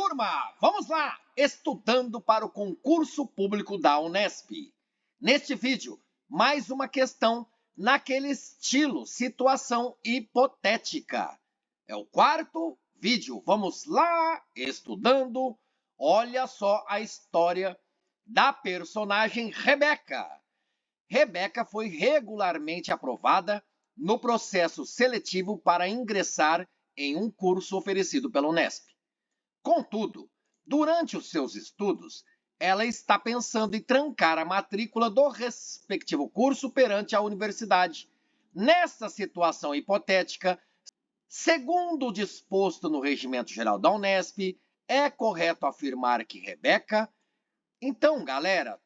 turma! Vamos lá! Estudando para o concurso público da Unesp. Neste vídeo, mais uma questão naquele estilo, situação hipotética. É o quarto vídeo. Vamos lá! Estudando. Olha só a história da personagem Rebeca. Rebeca foi regularmente aprovada no processo seletivo para ingressar em um curso oferecido pela Unesp. Contudo, durante os seus estudos, ela está pensando em trancar a matrícula do respectivo curso perante a universidade. Nessa situação hipotética, segundo o disposto no Regimento Geral da Unesp, é correto afirmar que Rebeca... Então, galera,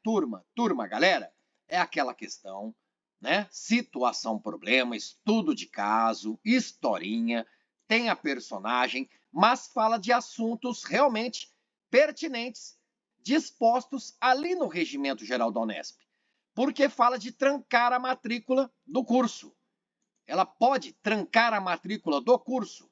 galera, é aquela questão, né? Situação, problema, estudo de caso, historinha, tem a personagem, mas fala de assuntos realmente pertinentes, dispostos ali no Regimento Geral da Unesp, porque fala de trancar a matrícula do curso. Ela pode trancar a matrícula do curso.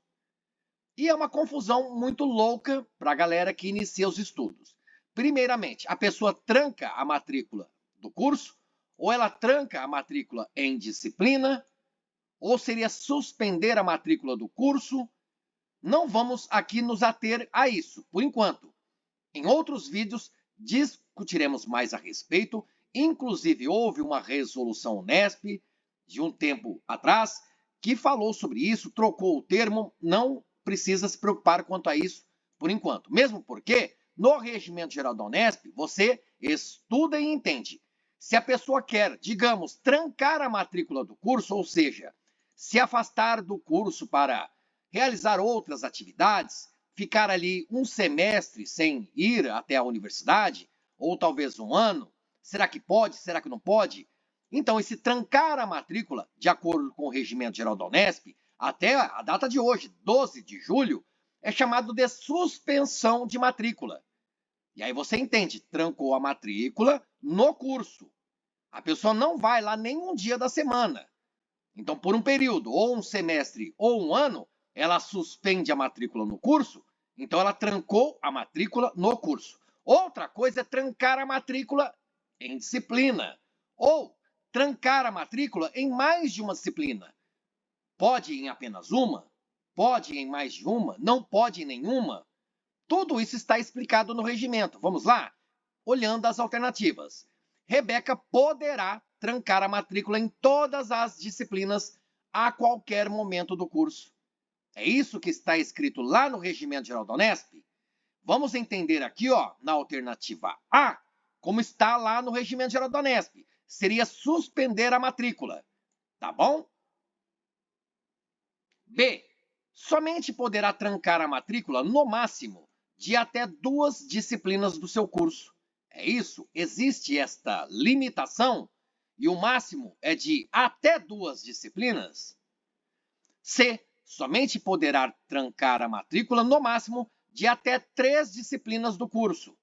E é uma confusão muito louca para a galera que inicia os estudos. Primeiramente, a pessoa tranca a matrícula do curso, ou ela tranca a matrícula em disciplina, ou seria suspender a matrícula do curso. Não vamos aqui nos ater a isso, por enquanto. Em outros vídeos, discutiremos mais a respeito. Inclusive, houve uma resolução Unesp de um tempo atrás que falou sobre isso, trocou o termo, não precisa se preocupar quanto a isso por enquanto. Mesmo porque, no Regimento Geral da Unesp, você estuda e entende. Se a pessoa quer, digamos, trancar a matrícula do curso, ou seja, se afastar do curso para realizar outras atividades, ficar ali um semestre sem ir até a universidade, ou talvez um ano, será que pode, será que não pode? Então, esse trancar a matrícula, de acordo com o Regimento Geral da Unesp, até a data de hoje, 12 de julho, é chamado de suspensão de matrícula. E aí você entende, trancou a matrícula no curso. A pessoa não vai lá nem um dia da semana. Então, por um período, ou um semestre, ou um ano, ela suspende a matrícula no curso, então ela trancou a matrícula no curso. Outra coisa é trancar a matrícula em disciplina, ou trancar a matrícula em mais de uma disciplina. Pode em apenas uma? Pode em mais de uma? Não pode em nenhuma? Tudo isso está explicado no regimento. Vamos lá? Olhando as alternativas. Rebeca poderá trancar a matrícula em todas as disciplinas a qualquer momento do curso. É isso que está escrito lá no Regimento Geral da Unesp? Vamos entender aqui, ó, na alternativa A, como está lá no Regimento Geral da Unesp. Seria suspender a matrícula. Tá bom? B. Somente poderá trancar a matrícula, no máximo, de até 2 disciplinas do seu curso. É isso? Existe esta limitação? E o máximo é de até 2 disciplinas? C. Somente poderá trancar a matrícula, no máximo, de até 3 disciplinas do curso.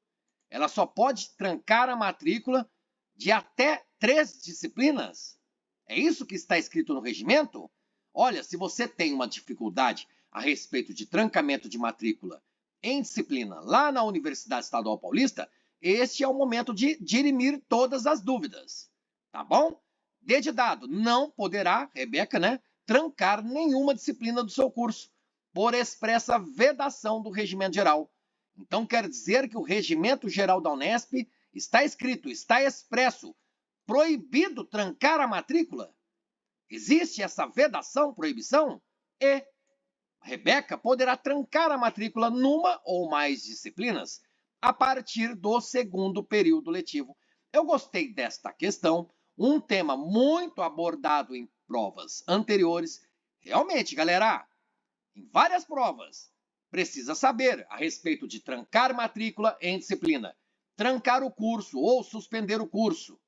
Ela só pode trancar a matrícula de até 3 disciplinas? É isso que está escrito no regimento? Olha, se você tem uma dificuldade a respeito de trancamento de matrícula em disciplina lá na Universidade Estadual Paulista, este é o momento de dirimir todas as dúvidas, tá bom? D de dado, não poderá, Rebeca, né, trancar nenhuma disciplina do seu curso, por expressa vedação do Regimento Geral. Então, quer dizer que o Regimento Geral da Unesp está escrito, está expresso, proibido trancar a matrícula? Existe essa vedação, proibição? E Rebeca poderá trancar a matrícula numa ou mais disciplinas a partir do segundo período letivo. Eu gostei desta questão, um tema muito abordado em provas anteriores. Realmente, galera, em várias provas, precisa saber a respeito de trancar matrícula em disciplina, trancar o curso ou suspender o curso.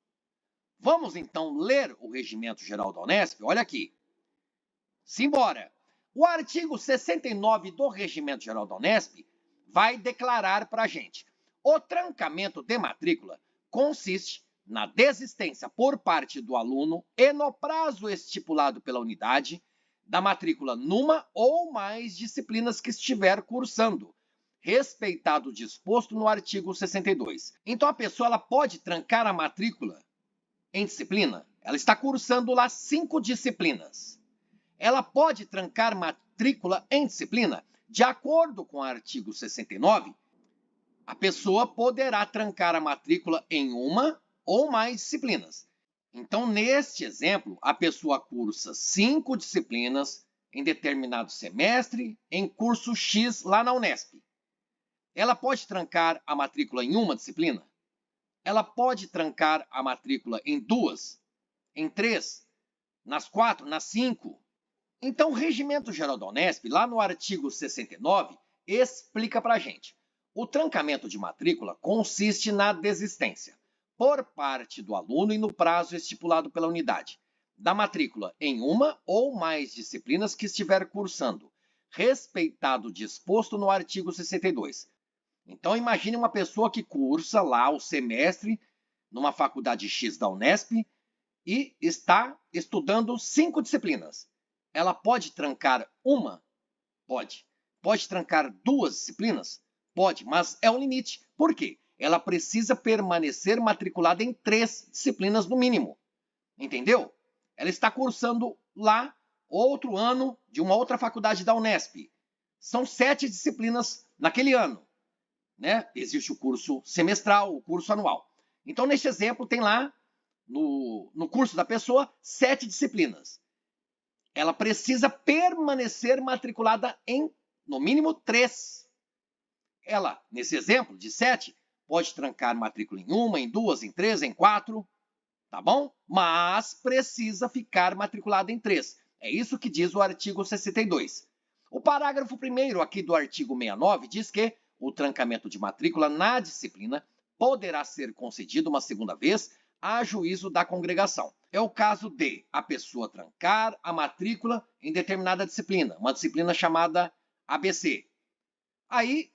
Vamos, então, ler o Regimento Geral da Unesp? Olha aqui. Simbora! O artigo 69 do Regimento Geral da Unesp vai declarar para a gente: o trancamento de matrícula consiste na desistência por parte do aluno e no prazo estipulado pela unidade da matrícula numa ou mais disciplinas que estiver cursando, respeitado o disposto no artigo 62. Então, a pessoa ela pode trancar a matrícula em disciplina? Ela está cursando lá 5 disciplinas. Ela pode trancar matrícula em disciplina? De acordo com o artigo 69, a pessoa poderá trancar a matrícula em uma ou mais disciplinas. Então, neste exemplo, a pessoa cursa 5 disciplinas em determinado semestre em curso X lá na Unesp. Ela pode trancar a matrícula em uma disciplina? Ela pode trancar a matrícula em 2, em 3, nas 4, nas 5? Então, o Regimento Geral da Unesp, lá no artigo 69, explica para a gente. O trancamento de matrícula consiste na desistência, por parte do aluno e no prazo estipulado pela unidade, da matrícula em uma ou mais disciplinas que estiver cursando, respeitado o disposto no artigo 62. Então, imagine uma pessoa que cursa lá o semestre numa faculdade X da Unesp e está estudando 5 disciplinas. Ela pode trancar uma? Pode. Pode trancar 2 disciplinas? Pode, mas é um limite. Por quê? Ela precisa permanecer matriculada em 3 disciplinas no mínimo. Entendeu? Ela está cursando lá outro ano de uma outra faculdade da Unesp. São 7 disciplinas naquele ano. Né? Existe o curso semestral, o curso anual. Então, neste exemplo, tem lá no curso da pessoa 7 disciplinas. Ela precisa permanecer matriculada em, no mínimo, 3. Ela, nesse exemplo de 7, pode trancar matrícula em 1, em 2, em 3, em 4, tá bom? Mas precisa ficar matriculada em 3. É isso que diz o artigo 62. O parágrafo 1º aqui do artigo 69 diz que o trancamento de matrícula na disciplina poderá ser concedido uma segunda vez a juízo da congregação. É o caso de a pessoa trancar a matrícula em determinada disciplina, uma disciplina chamada ABC. Aí,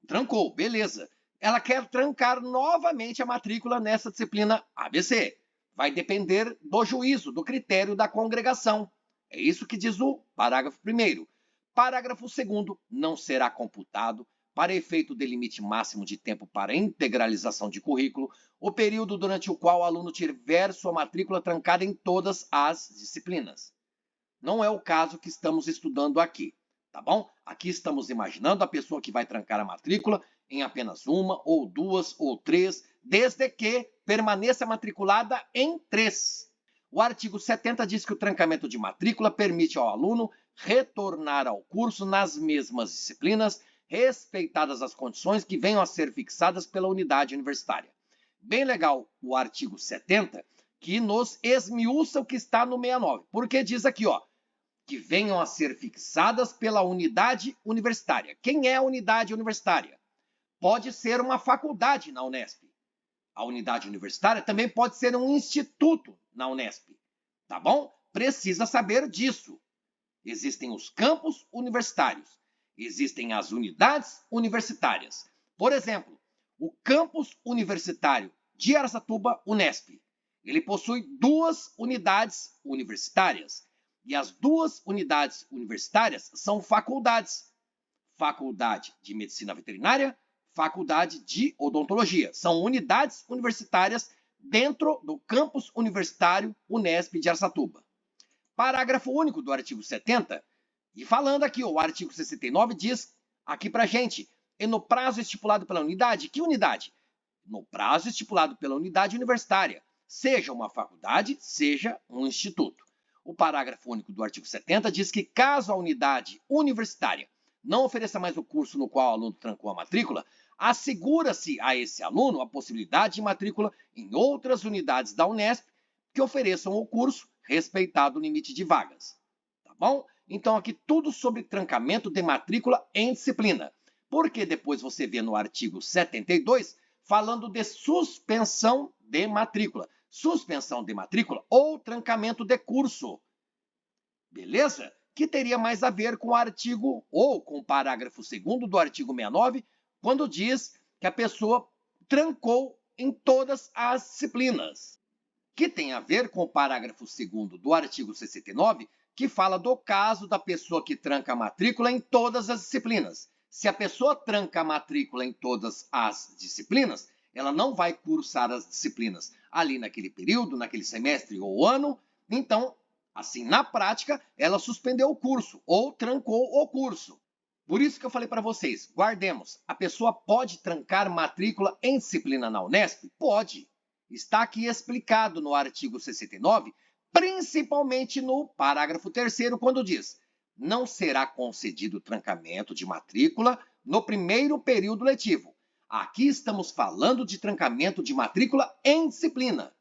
trancou, beleza. Ela quer trancar novamente a matrícula nessa disciplina ABC. Vai depender do juízo, do critério da congregação. É isso que diz o parágrafo 1º. Parágrafo 2º, não será computado, para efeito de limite máximo de tempo para integralização de currículo, o período durante o qual o aluno tiver sua matrícula trancada em todas as disciplinas. Não é o caso que estamos estudando aqui, tá bom? Aqui estamos imaginando a pessoa que vai trancar a matrícula em apenas 1, ou 2, ou 3, desde que permaneça matriculada em 3. O artigo 70 diz que o trancamento de matrícula permite ao aluno retornar ao curso nas mesmas disciplinas, respeitadas as condições que venham a ser fixadas pela unidade universitária. Bem legal o artigo 70, que nos esmiuça o que está no 69, porque diz aqui, ó, que venham a ser fixadas pela unidade universitária. Quem é a unidade universitária? Pode ser uma faculdade na Unesp. A unidade universitária também pode ser um instituto na Unesp, tá bom? Precisa saber disso. Existem os campos universitários, existem as unidades universitárias. Por exemplo, o campus universitário de Araçatuba, Unesp, ele possui 2 unidades universitárias. E as 2 unidades universitárias são faculdades. Faculdade de Medicina Veterinária, Faculdade de Odontologia. São unidades universitárias dentro do campus universitário Unesp de Araçatuba. Parágrafo único do artigo 70, e falando aqui, o artigo 69 diz aqui pra gente, e no prazo estipulado pela unidade, que unidade? No prazo estipulado pela unidade universitária, seja uma faculdade, seja um instituto. O parágrafo único do artigo 70 diz que caso a unidade universitária não ofereça mais o curso no qual o aluno trancou a matrícula, assegura-se a esse aluno a possibilidade de matrícula em outras unidades da Unesp que ofereçam o curso, respeitado o limite de vagas. Tá bom? Então, aqui tudo sobre trancamento de matrícula em disciplina. Porque depois você vê no artigo 72 falando de suspensão de matrícula. Suspensão de matrícula ou trancamento de curso. Beleza? Que teria mais a ver com o artigo ou com o parágrafo 2º do artigo 69, quando diz que a pessoa trancou em todas as disciplinas. Que tem a ver com o parágrafo 2º do artigo 69, que fala do caso da pessoa que tranca a matrícula em todas as disciplinas, Se a pessoa tranca a matrícula em todas as disciplinas, ela não vai cursar as disciplinas ali naquele período, naquele semestre ou ano. Então, assim, na prática, ela suspendeu o curso ou trancou o curso. Por isso que eu falei para vocês, guardemos. A pessoa pode trancar matrícula em disciplina na Unesp? Pode. Está aqui explicado no artigo 69, principalmente no parágrafo 3º, quando diz: não será concedido trancamento de matrícula no primeiro período letivo. Aqui estamos falando de trancamento de matrícula em disciplina.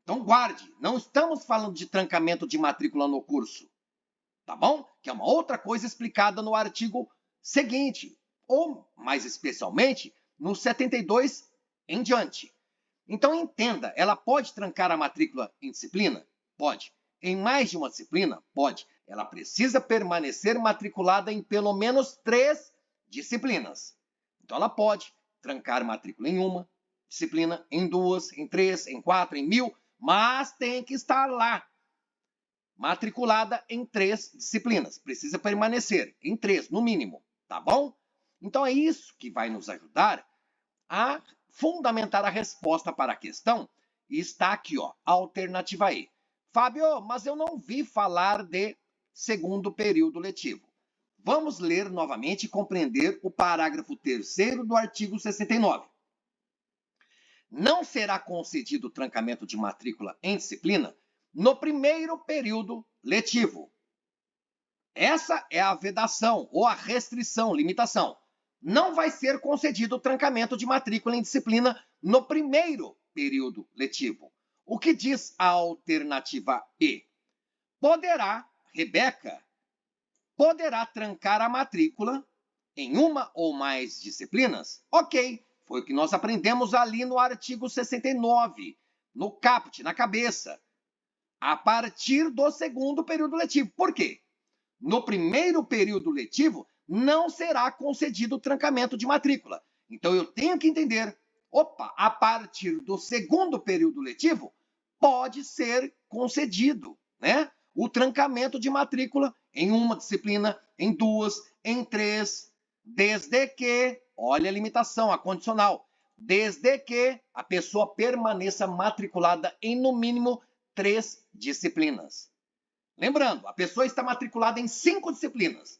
Então guarde, não estamos falando de trancamento de matrícula no curso. Tá bom? Que é uma outra coisa explicada no artigo seguinte, ou mais especialmente no 72 em diante. Então entenda, ela pode trancar a matrícula em disciplina? Pode. Em mais de uma disciplina? Pode. Ela precisa permanecer matriculada em pelo menos 3 disciplinas. Então ela pode trancar matrícula em uma disciplina, em 2, em 3, em 4, em 1000, mas tem que estar lá, matriculada em 3 disciplinas. Precisa permanecer em 3, no mínimo, tá bom? Então é isso que vai nos ajudar a fundamentar a resposta para a questão. E está aqui, ó, a alternativa E. Fábio, mas eu não vi falar de segundo período letivo. Vamos ler novamente e compreender o parágrafo 3º do artigo 69. Não será concedido trancamento de matrícula em disciplina no primeiro período letivo. Essa é a vedação ou a restrição, limitação. Não vai ser concedido o trancamento de matrícula em disciplina no primeiro período letivo. O que diz a alternativa E? Rebeca poderá trancar a matrícula em uma ou mais disciplinas? Ok, foi o que nós aprendemos ali no artigo 69, no caput, na cabeça, a partir do segundo período letivo. Por quê? No primeiro período letivo, não será concedido o trancamento de matrícula. Então, eu tenho que entender, a partir do segundo período letivo, pode ser concedido, né, o trancamento de matrícula em uma disciplina, em 2, em 3, desde que, olha a limitação, a condicional, desde que a pessoa permaneça matriculada em, no mínimo, 3 disciplinas. Lembrando, a pessoa está matriculada em 5 disciplinas.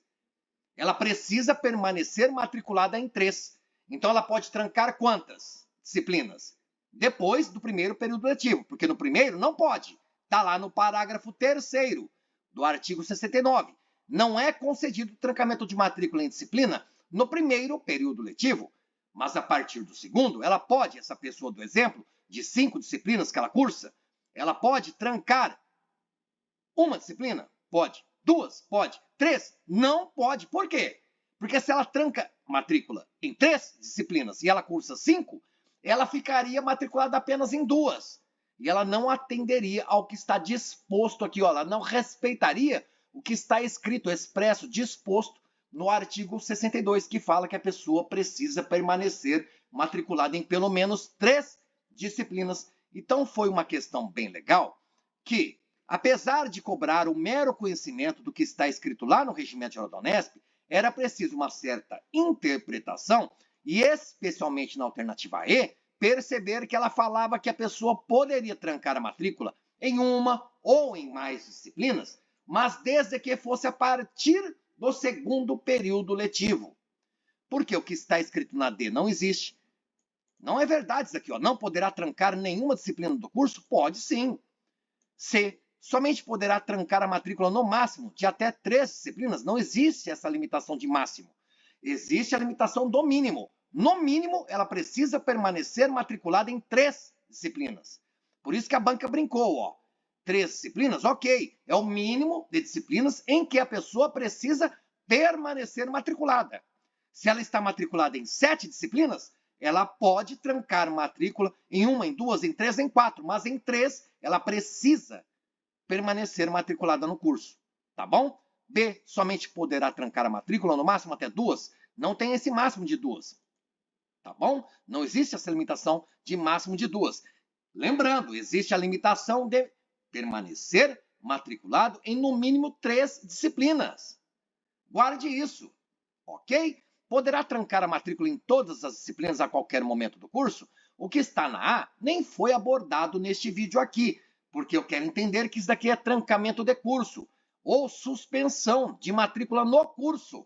Ela precisa permanecer matriculada em 3. Então, ela pode trancar quantas disciplinas? Depois do primeiro período letivo, porque no primeiro não pode. Está lá no parágrafo 3º do artigo 69. Não é concedido trancamento de matrícula em disciplina no primeiro período letivo, mas a partir do segundo, ela pode, essa pessoa do exemplo, de 5 disciplinas que ela cursa, ela pode trancar uma disciplina? Pode. 2? Pode. 3? Não pode. Por quê? Porque se ela tranca matrícula em 3 disciplinas e ela cursa 5, ela ficaria matriculada apenas em 2. E ela não atenderia ao que está disposto aqui, ó, ela não respeitaria o que está escrito, expresso, disposto no artigo 62, que fala que a pessoa precisa permanecer matriculada em pelo menos 3 disciplinas. Então foi uma questão bem legal que, apesar de cobrar o mero conhecimento do que está escrito lá no Regimento Geral da Unesp, era preciso uma certa interpretação e, especialmente na alternativa E, perceber que ela falava que a pessoa poderia trancar a matrícula em uma ou em mais disciplinas, mas desde que fosse a partir do segundo período letivo. Porque o que está escrito na D não existe. Não é verdade isso aqui, ó. Não poderá trancar nenhuma disciplina do curso? Pode sim. C. Somente poderá trancar a matrícula no máximo de até 3 disciplinas. Não existe essa limitação de máximo. Existe a limitação do mínimo. No mínimo, ela precisa permanecer matriculada em 3 disciplinas. Por isso que a banca brincou, ó. 3 disciplinas, ok. É o mínimo de disciplinas em que a pessoa precisa permanecer matriculada. Se ela está matriculada em 7 disciplinas, ela pode trancar matrícula em 1, em 2, em 3, em 4, mas em 3 ela precisa permanecer matriculada no curso, tá bom? B, somente poderá trancar a matrícula no máximo até 2. Não tem esse máximo de 2, tá bom? Não existe essa limitação de máximo de 2. Lembrando, existe a limitação de permanecer matriculado em no mínimo 3 disciplinas. Guarde isso. ok? Poderá trancar a matrícula em todas as disciplinas a qualquer momento do curso? O que está na A nem foi abordado neste vídeo aqui, porque eu quero entender que isso daqui é trancamento de curso ou suspensão de matrícula no curso.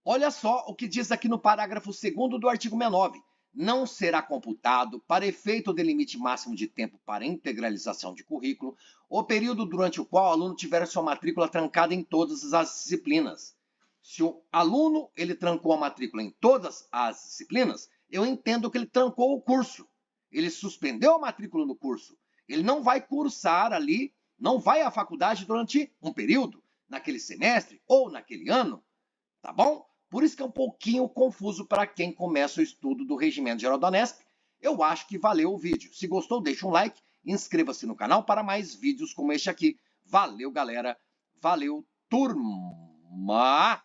Olha só o que diz aqui no parágrafo 2º do artigo 69. Não será computado, para efeito de limite máximo de tempo para integralização de currículo, o período durante o qual o aluno tiver sua matrícula trancada em todas as disciplinas. Se o aluno ele trancou a matrícula em todas as disciplinas, eu entendo que ele trancou o curso. Ele suspendeu a matrícula no curso. Ele não vai cursar ali, não vai à faculdade durante um período, naquele semestre ou naquele ano, tá bom? Por isso que é um pouquinho confuso para quem começa o estudo do Regimento Geral da Unesp. Eu acho que valeu o vídeo. Se gostou, deixa um like, inscreva-se no canal para mais vídeos como este aqui. Valeu, galera. Valeu, turma!